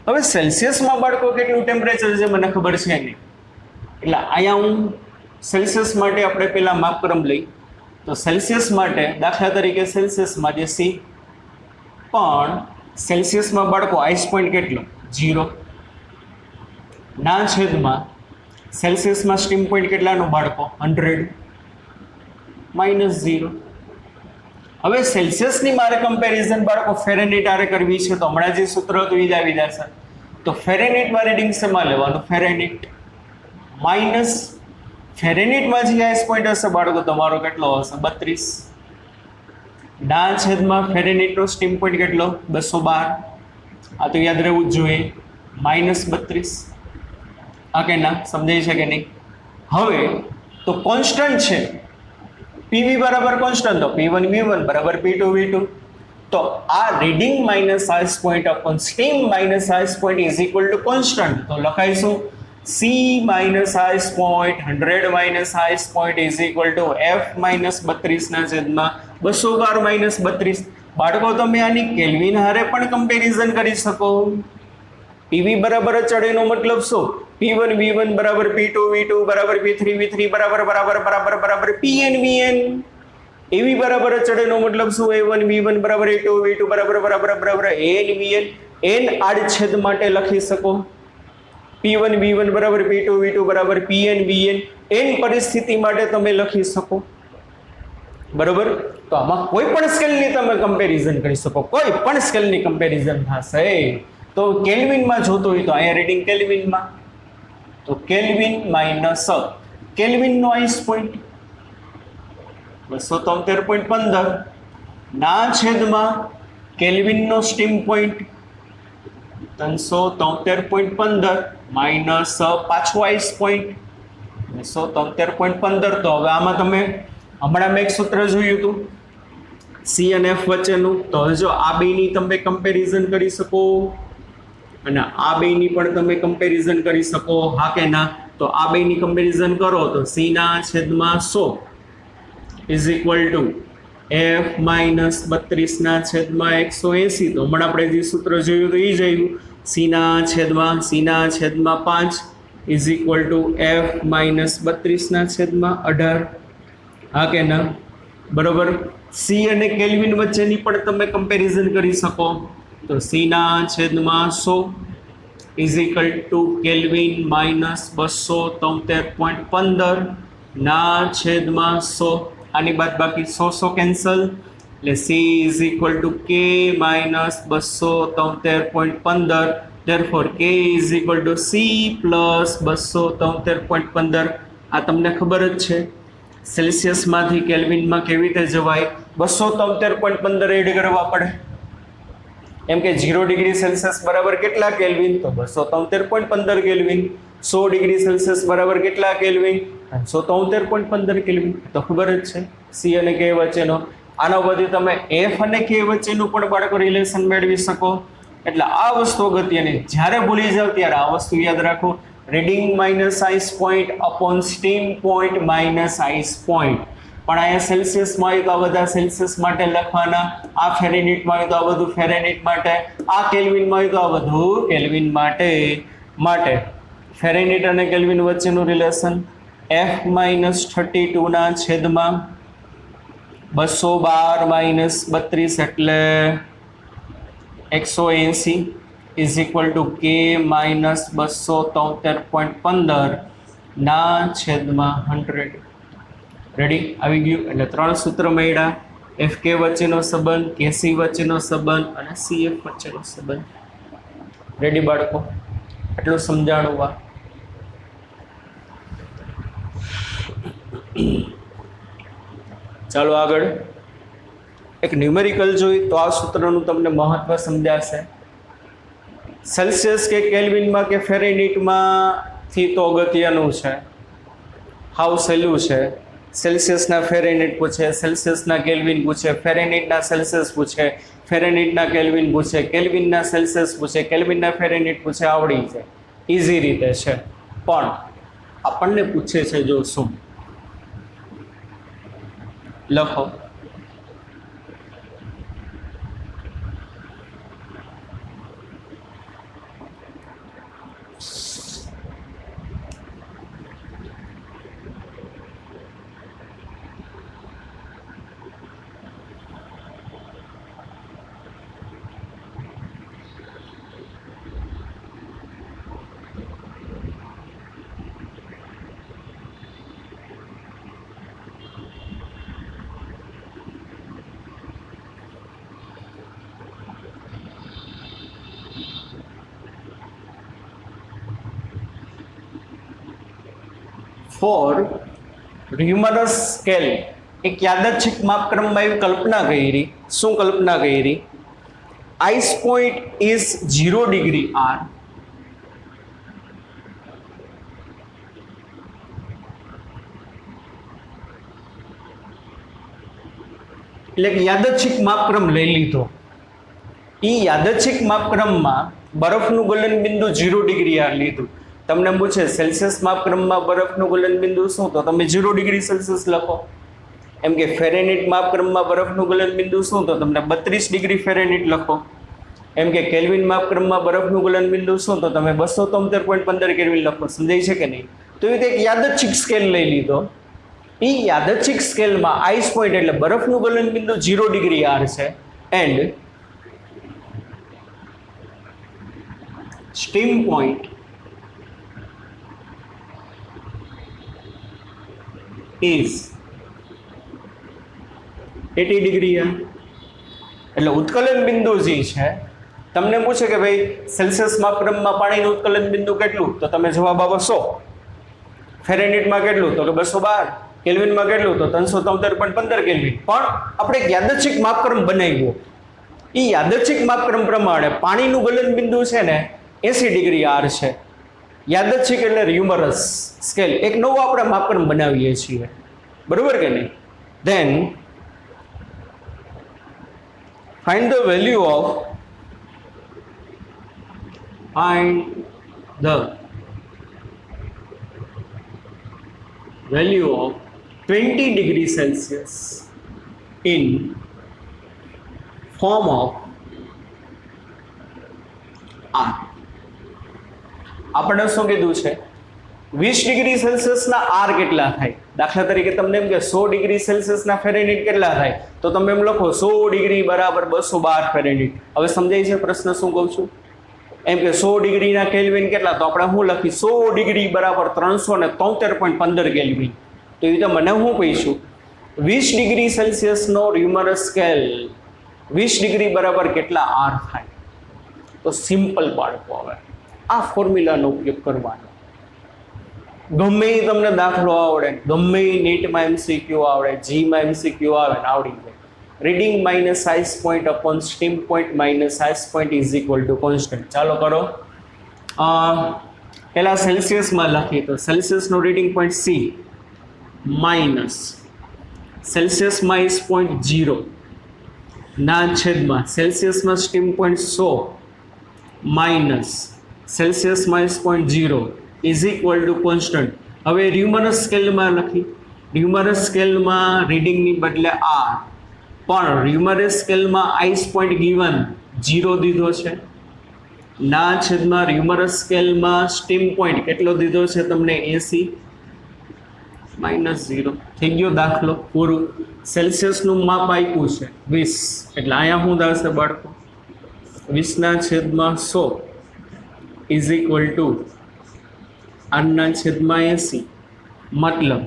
હવે સેલ્સિયસમાં બાળકો કેટલું ટેમ્પરેચર છે મને ખબર છે નહીં, એટલે અહીંયા હું સેલ્સિયસ માટે આપણે પહેલાં માપક્રમ લઈ. તો સેલ્સિયસ માટે દાખલા તરીકે સેલ્સિયસમાં જે સી, પણ સેલ્સિયસમાં બાળકો આઈસ પોઈન્ટ કેટલો 0 ના છેદમાં સેલ્સિયસમાં સ્ટીમ પોઈન્ટ કેટલાનો બાળકો 100 -0. હવે સેલ્સિયસની મારે કમ્પેરિઝન બાળકો ફેરેનહીટ આરે કરવી છે, તો હમણાં જે સૂત્ર હતું એ જ આવી જશે. તો ફેરેનહીટમાં રીડિંગ શેમાં લેવાનું, ફેરેનહીટ માઇનસ ફેરેનહીટમાં જે આઈસ પોઈન્ટ હશે બાળકો તમારો કેટલો હશે 32 ના છેદમાં ફેરેનહીટનો સ્ટીમ પોઈન્ટ કેટલો 212. આ તો યાદ રહેવું જ જોઈએ, -32. હા કે ના, સમજાય છે કે નહીં? હવે તો કોન્સ્ટન્ટ છે PV બરાબર કોન્સ્ટન્ટ, તો P1 V1 બરાબર P2 V2. તો આ reading minus ice point upon steam minus ice point is equal to constant. તો લખાઈશું C minus ice point 100 minus ice point is equal to F minus 32 ના છેદમાં 212 -32. બાળકો તમે આની કેલ્વિન હારે પણ કમ્પેરિઝન કરી શકો. PV બરાબર અચળ એનો મતલબ શું, P1 V1 બરાબર P2 V2 બરાબર P3 V3 બરાબર બરાબર બરાબર બરાબર PN VN. AV બરાબર અચળ એનો મતલબ શું, A1 V1 બરાબર A2 V2 બરાબર બરાબર બરાબર AN VN. N આડછેદ માટે લખી શકો P1 V1 બરાબર P2 V2 બરાબર PN VN. N પરિસ્થિતિ માટે તમે લખી શકો, બરોબર. તો આમાં કોઈ પણ સ્કેલની તમે કમ્પેરિઝન કરી શકો, કોઈ પણ સ્કેલની કમ્પેરિઝન થશે. તો કેલ્વિનમાં જોતો હોય તો અહીંયા રીડિંગ કેલ્વિનમાં, તો કેલ્વિન માઇનસ કેલ્વિનનો આઈસ પોઈન્ટ 273.15 ના છેદમાં કેલ્વિનનો સ્ટીમ પોઈન્ટ 373.15 માઇનસ પાછો આઈસ પોઈન્ટ 273.15. તો હવે આમાં તમે હમણાં મેં એક સૂત્ર જોયું હતું સી અને એફ વચ્ચેનું, તો હવે જો આ બેની તમે કમ્પેરિઝન કરી શકો અને આ બેની પણ તમે કમ્પેરિઝન કરી શકો, હા કે ના? તો આ બેની કમ્પેરિઝન કરો તો c ના છેદમાં 100 is equal to f minus 32 ના છેદમાં 180. તો હમણાં આપણે જે સૂત્ર જોયું તો એ જ આવ્યું, c ના છેદમાં 5 is equal to f minus 32 ના છેદમાં 18. હા કે ના? બરોબર. c અને કેલ્વિન વચ્ચેની પણ તમે કમ્પેરિઝન કરી શકો. તો c ના છેદમાં 100 is equal two kelvin minus 273.15 ના છેદમાં 100. આની બાદ બાકી 100 કેન્સલ, એટલે c is equal two k minus 273.15. therefore k is equal two c plus 273.15. આ તમને ખબર જ છે, સેલ્સિયસમાંથી કેલ્વિનમાં કેવી રીતે જવાય? 273.15 એડ કરવા પડે. એમ કે 0 ડિગ્રી સેલ્સિયસ બરાબર કેટલા કેલ્વિન? તો 273.15 કેલ્વિન. 100 ડિગ્રી સેલ્સિયસ બરાબર કેટલા કેલ્વિન? 173.15 કેલ્વિન. તો ખબર જ છે સી અને કે વચ્ચેનો. આના પરથી તમે એફ અને કે વચ્ચેનું પણ બાળકો રિલેશન મેળવી શકો. એટલે આ વસ્તુ અગત્યની, જ્યારે ભૂલી જાવ ત્યારે આ વસ્તુ યાદ રાખો. Reading minus ice point upon steam point minus ice point. પણ અહીંયા સેલ્સિયસમાં હોય તો આ બધા સેલ્સિયસ માટે લખવાના, આ ફેરેનહીટમાં હોય તો આ બધું ફેરેનહીટ માટે, આ કેલ્વિનમાં હોય તો આ બધું કેલ્વિન માટે. ફેરેનહીટ અને કેલ્વિન વચ્ચેનું રિલેશન f માઇનસ 32 ના છેદમાં 212 માઇનસ 32 એટલે 180 ઇઝ ઇક્વલ ટુ કે માઇનસ 273.15 ના છેદમાં 100. રેડી? આવી ગયું. એટલે 3 સૂત્ર મળ્યા. એફ કે વચ્ચેનો સંબંધ, કેસી વચ્ચેનો સંબંધ અને સીએફ વચ્ચેનો સંબંધ. રેડી બાળકો? એટલું સમજાણું. વા ચાલો આગળ એક ન્યુમેરિકલ જોઈ તો આ સૂત્રનું તમને મહત્વ સમજાશે. સેલ્સિયસ કે કેલ્વિનમાં કે ફેરેનહીટમાંથી તો અગત્યનું છે, હાવ સહેલું છે. સેલ્સિયસના ફેરેનહીટ પૂછે, સેલ્સિયસના કેલ્વિન પૂછે, ફેરેનહીટના સેલ્સિયસ પૂછે, ફેરેનહીટના કેલ્વિન પૂછે, કેલ્વિનના સેલ્સિયસ પૂછે, કેલ્વિનના ફેરેનહીટ પૂછે, આવડી જાય, ઇઝી રીતે છે. પણ આપણને પૂછે છે જો શું? લખો. ફોર હ્યુમરસ સ્કેલ એક યાદચ્છિક માપક્રમમાં એવી કલ્પના કરી. શું કલ્પના કરી? Ice point is 0 degree R. એટલે કે યાદચ્છિક માપક્રમ લઈ લીધો. એ યાદચ્છિક માપક્રમમાં બરફનું ગલનબિંદુ 0 ડિગ્રી આર લીધું. તમને પૂછે સેલ્સિયસ માપક્રમમાં બરફનું ગલનબિંદુ શું? તો તમે 0 ડિગ્રી સેલ્સિયસ લખો. એમ કે ફેરેનહીટ માપક્રમમાં બરફનું ગલનબિંદુ શું? તો તમને 32 ડિગ્રી ફેરેનહીટ લખો. એમ કે કેલ્વિન માપક્રમમાં બરફનું ગલનબિંદુ શું? તો તમે 273.15 કેલ્વિન લખો. સમજાય છે કે નહીં? તો એ રીતે એક યાદચ્છિક સ્કેલ લઈ લીધો. એ યાદચ્છિક સ્કેલમાં આઈસ પોઈન્ટ એટલે બરફનું ગલનબિંદુ 0 ડિગ્રી આર છે and steam point is 80 degree. એટલે ઉત્કલન બિંદુ જે છે, તમને પૂછે કે ભાઈ સેલ્સિયસ માપક્રમમાં પાણીનું ઉત્કલન બિંદુ કેટલું? તો તમે જવાબ આપો 100. ફેરેનહીટમાં કેટલું? તો કે 212. કેલ્વિનમાં કેટલું? તો 373.15 કેલ્વિન. પણ આપણે એક યાદચ્છિક માપક્રમ બનાવ્યો. એ યાદચ્છિક માપક્રમ પ્રમાણે પાણીનું ગલન બિંદુ છે ને 80 ડિગ્રી આર છે. યાદચ્છિક એટલે હ્યુમરસ સ્કેલ. એક નવો આપણે માપક્રમ બનાવીએ છીએ, બરોબર કે નહીં? Then find the value of value of 20 degree Celsius in form of R. આપણે શું કીધું છે 20 ડિગ્રી સેલ્સિયસના આર કેટલા થાય? દાખલા તરીકે તમને એમ કે 100 ડિગ્રી સેલ્સિયસના ફેરેનહીટ કેટલા થાય? તો તમે એમ લખો 100 ડિગ્રી બરાબર 212 ફેરેનહીટ. હવે સમજાય છે પ્રશ્ન શું કહું છું? એમ કે 100 ડિગ્રીના કેલ્વિન કેટલા? તો આપણે શું લખી 100 ડિગ્રી બરાબર 373.15 કેલ્વિન. તો એ તો મને હું કહીશું 20 ડિગ્રી સેલ્સિયસનો ર્યુમરસ સ્કેલ 20 ડિગ્રી બરાબર કેટલા આર થાય? તો સિમ્પલ બાળકો હવે આ ફોર્મ્યુલાનો ઉપયોગ કરવાનો. ગમે એ તમને દાખલો આવડે, ગમે એ નેટમાં એમસીક્યુ આવડે, જીમાં એમસીક્યુ આવે ને આવડી જાય. Reading minus ice point upon steam point minus ice point is equal to constant. ચાલો કરો. પહેલાં સેલ્સિયસમાં લખીએ તો સેલ્સિયસનો રીડિંગ પોઈન્ટ સી માઇનસ સેલ્સિયસમાં ઇઝ પોઈન્ટ 0 ના છેદમાં સેલ્સિયસમાં સ્ટીમ પોઈન્ટ 100 માઇનસ સેલ્સિયસમાં ice point 0 is equal to constant. હવે ર્યુમરસ સ્કેલમાં લખી, ર્યુમરસ સ્કેલમાં રીડિંગની બદલે આર, પણ ર્યુમરસ સ્કેલમાં આઈસ પોઈન્ટ ગીવન 0 દીધો છે ના છેદમાં ર્યુમરસ સ્કેલમાં સ્ટીમ પોઈન્ટ કેટલો દીધો છે તમને 80 માઇનસ 0. થઈ ગયો દાખલો પૂરું. સેલ્સિયસનું માપ આપ્યું છે 20, એટલે અહીંયા શું થશે બાળકો 20 ના છેદમાં 100 ઇઝ ઇક્વલ ટુ 8 ના છેદમાં 80. મતલબ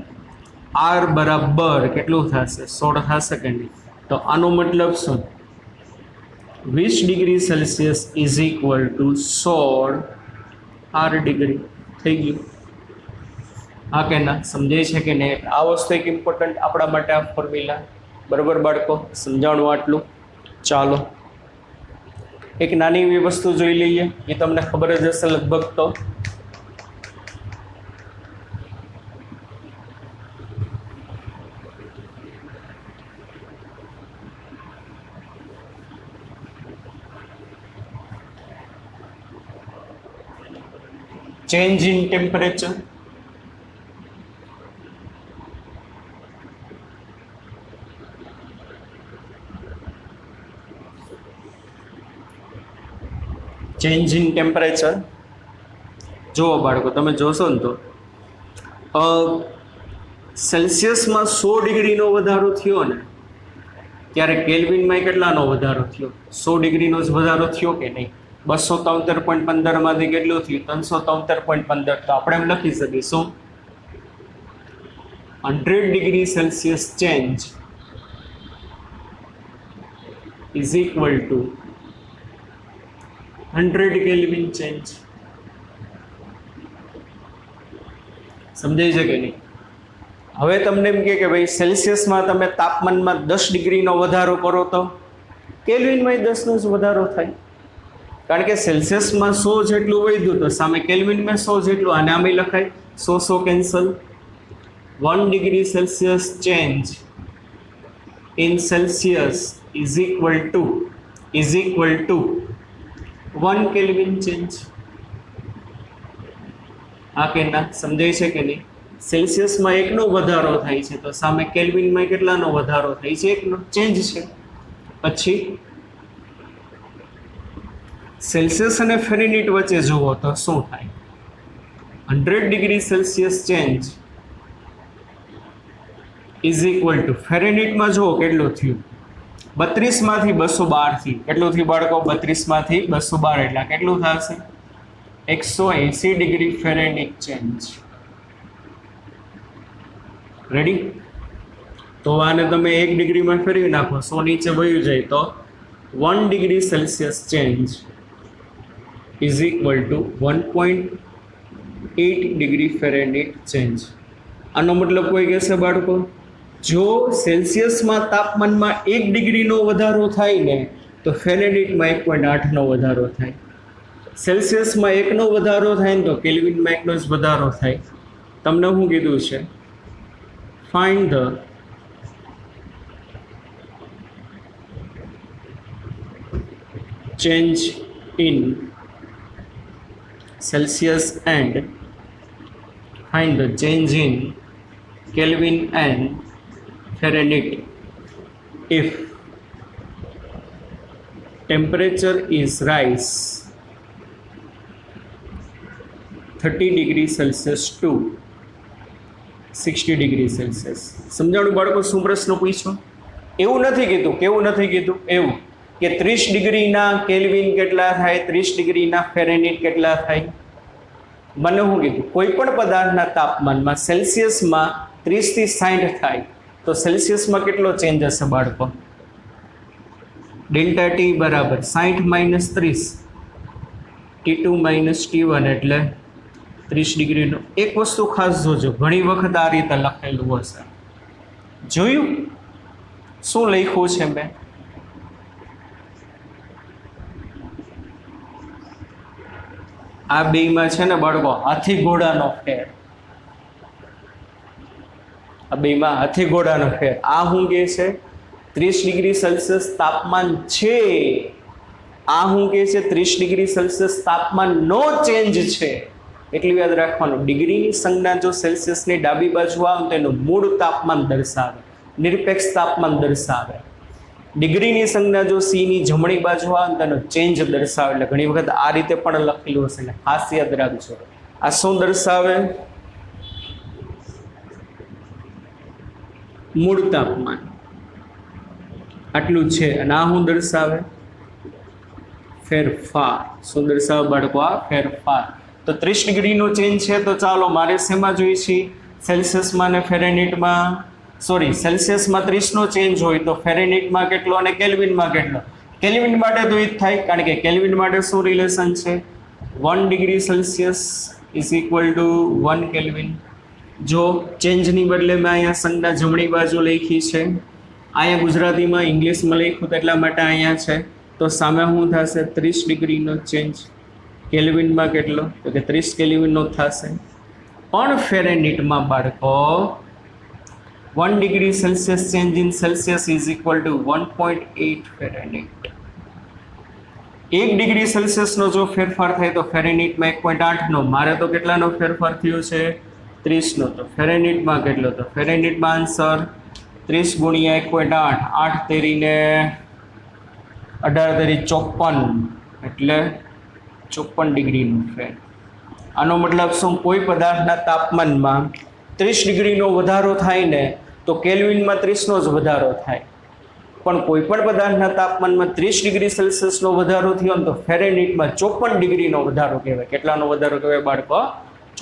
આર બરાબર કેટલું થશે 16 થશે કે નહીં? તો આનો મતલબ શું? 20 degree Celsius is equal to 16 R degree. થઈ ગયું. હા કે ના? સમજાય છે કે નહીં? આ વસ્તુ એક ઇમ્પોર્ટન્ટ આપણા માટે આ ફોર્મ્યુલા. બરાબર બાળકો? સમજાવવાનું આટલું. ચાલો એક નાની એવી વસ્તુ જોઈ લઈએ, એ તમને ખબર જ હશે લગભગ. તો change in temperature. Change in temperature જુઓ બાળકો, તમે જોશો ને તો સેલ્સિયસમાં 100 ડિગ્રીનો વધારો થયો ને ત્યારે કેલ્વિનમાં કેટલાનો વધારો થયો? 100 ડિગ્રીનો જ વધારો થયો કે નહીં? 273.15 માંથી કેટલું થયું? 373.15. તો આપણે એમ લખી શકીશું 100 degree Celsius change is equal two 100 kelvin change. સમજાય છે કે નહીં? હવે તમને એમ કે ભાઈ સેલ્સિયસમાં તમે તાપમાનમાં 10 ડિગ્રીનો વધારો કરો તો કેલ્વિનમાં 10નો જ વધારો થાય. કારણ કે સેલ્સિયસમાં 100 જેટલું વધ્યું તો સામે કેલ્વિનમાં 100 જેટલું. આને આમે લખાય 100 cancel. 1 degree Celsius change in Celsius is equal two 1 kelvin change. હા કે ના? સમજાય છે કે નહીં? સેલ્સિયસમાં 1નો વધારો થાય છે તો સામે કેલ્વિનમાં કેટલાનો વધારો થાય છે? 1નો ચેન્જ છે. પછી સેલ્સિયસ અને ફેરેનહીટ વચ્ચે જુઓ તો શું થાય? 100 degree Celsius change is equal to ફેરેનહીટમાં જુઓ કેટલું થયું? 32 માંથી 212 થી કેટલું થયું બાળકો? 32 માંથી 212 એટલે કેટલું થશે? 180 ડિગ્રી ફેરેનહીટ ચેન્જ. રેડી? તો આને તમે 1 ડિગ્રીમાં ફેરવી નાખો, 100 નીચે વયું જાય તો 1 degree Celsius change is equal to 1.8 degree Fahrenheit change. આનો મતલબ કોઈ કહેશે બાળકો, જો સેલ્સિયસમાં તાપમાનમાં 1 ડિગ્રીનો વધારો થાય ને તો ફેરેનહીટમાં 1.8નો વધારો થાય. સેલ્સિયસમાં 1નો વધારો થાય ને તો કેલ્વિનમાં 1નો જ વધારો થાય. તમને શું કીધું છે? Find the change in Celsius and find the change in Kelvin and Fahrenheit if temperature is rise 30 degree Celsius to 60 degree Celsius. સમજાણું બાળકો? શું પ્રશ્ન પૂછ્યો? એવું નથી કીધું. કેવું નથી કીધું? એવું કે 30 ડિગ્રીના કેલ્વિન કેટલા થાય, 30 ડિગ્રીના ફેરેનહીટ કેટલા થાય. મને શું કીધું? કોઈ પણ પદાર્થના તાપમાનમાં સેલ્સિયસમાં 30 થી 60 થાય તો સેલ્સિયસમાં કેટલો ચેન્જ હશે બાળકો? ડેલ્ટા ટી બરાબર 60 માઇનસ 30 T2 માઇનસ T1 એટલે 30 ડિગ્રીનો. એક વસ્તુ ખાસ જોજો, ઘણી વખત આ રીતે લખેલું હશે. જોયું શું લખ્યું છે મેં? આ બેમાં છે ને બાળકો હાથી ઘોડાનો ફેર. આ બેમાં હાથી ઘોડાનો ફેર. આ શું કહે છે? 30 ડિગ્રી સેલ્સિયસ તાપમાન છે. આ શું કહે છે? 30 ડિગ્રી સેલ્સિયસ તાપમાન નો ચેન્જ છે. એટલું યાદ રાખવાનું. ડિગ્રીની સંજ્ઞા જો સેલ્સિયસની ડાબી બાજુ આવે તો એનું મૂળ તાપમાન દર્શાવે, નિરપેક્ષ તાપમાન દર્શાવે. ડિગ્રીની સંજ્ઞા જો સીની જમણી બાજુ આવે તો એનો ચેન્જ દર્શાવે. એટલે ઘણી વખત આ રીતે પણ લખેલું હશે. એટલે ખાસ યાદ રાખજો. આ શું દર્શાવે? મૂળ તાપમાન. આટલું છે. અને આ શું દર્શાવે? ફેરફાર. શું દર્શાવે બાળકો? આ ફેરફાર. તો 30 ડિગ્રીનો ચેન્જ છે તો ચાલો મારે શેમાં જોઈએ છે? સેલ્સિયસમાં ને ફેરેનહીટમાં. સોરી, સેલ્સિયસમાં 30નો ચેન્જ હોય તો ફેરેનહીટમાં કેટલો અને કેલ્વિનમાં કેટલો? કેલ્વિન માટે તો એ જ થાય, કારણ કે કેલ્વિન માટે શું રિલેશન છે? 1 degree Celsius is equal two 1 kelvin. જો ચેન્જની બદલે મેં અહીંયા સંજ્ઞા જમણી બાજુ લખી છે, અહીંયા ગુજરાતીમાં ઇંગ્લિશમાં લખ્યું તો એટલા માટે અહીંયા છે. તો સામે શું થશે? 30 ડિગ્રીનો ચેન્જ. કેલ્વિનમાં કેટલો? તો કે 30 કેલ્વિનનો થશે. પણ ફેરેનહીટમાં બાળકો 1 degree Celsius change in Celsius is equal to 1.8 Fahrenheit. 1 degree સેલ્સિયસનો જો ફેરફાર થાય તો ફેરેનહીટમાં 1.8નો. મારે તો કેટલાનો ફેરફાર થયો છે? 30નો. તો ફેરેનહીટમાં કેટલો? તો ફેરેનહીટમાં આન્સર 30 ગુણ્યા 1.8, 8 તેરીને 18 તેરી 54 એટલે 54 ડિગ્રીનું ફેર. આનો મતલબ શું? કોઈ પદાર્થના તાપમાનમાં 30 ડિગ્રીનો વધારો થાય ને તો કેલ્વિનમાં 30નો જ વધારો થાય. પણ કોઈ પણ પદાર્થના તાપમાનમાં 30 ડિગ્રી સેલ્સિયસનો વધારો થયો ને તો ફેરેનહીટમાં 54 ડિગ્રીનો વધારો કહેવાય. કેટલાનો વધારો કહેવાય બાળકો?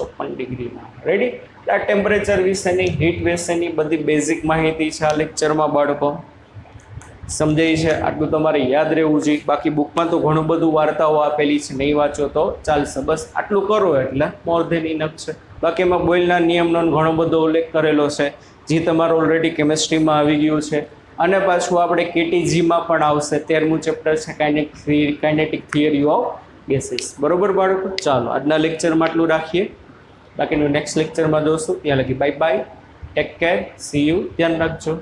54 ડિગ્રીનો. રેડી? આ ટેમ્પરેચર વિશેની, હીટ વિશેની બધી બેઝિક માહિતી છે આ લેક્ચરમાં બાળકો. સમજાય છે? આટલું તમારે યાદ રહેવું જોઈએ. બાકી બુકમાં તો ઘણું બધું વાર્તાઓ આપેલી છે, નહીં વાંચો તો ચાલશે. બસ આટલું કરો એટલે મોર ધેન ઇનફ છે. બાકી એમાં બોઇલના નિયમનો ઘણો બધો ઉલ્લેખ કરેલો છે, જે તમારો ઓલરેડી કેમેસ્ટ્રીમાં આવી ગયું છે. અને પાછું આપણે કેટીજીમાં પણ આવશે. 13મું ચેપ્ટર છે કાઇનેટિક થિયરી ઓફ ગેસીસ. બરોબર બાળકો? ચાલો આજના લેક્ચરમાં આટલું રાખીએ. બાકીનું નેક્સ્ટ લેક્ચરમાં જોશું. ત્યાં લગી bye bye, take care, C you, ધ્યાન રાખજો.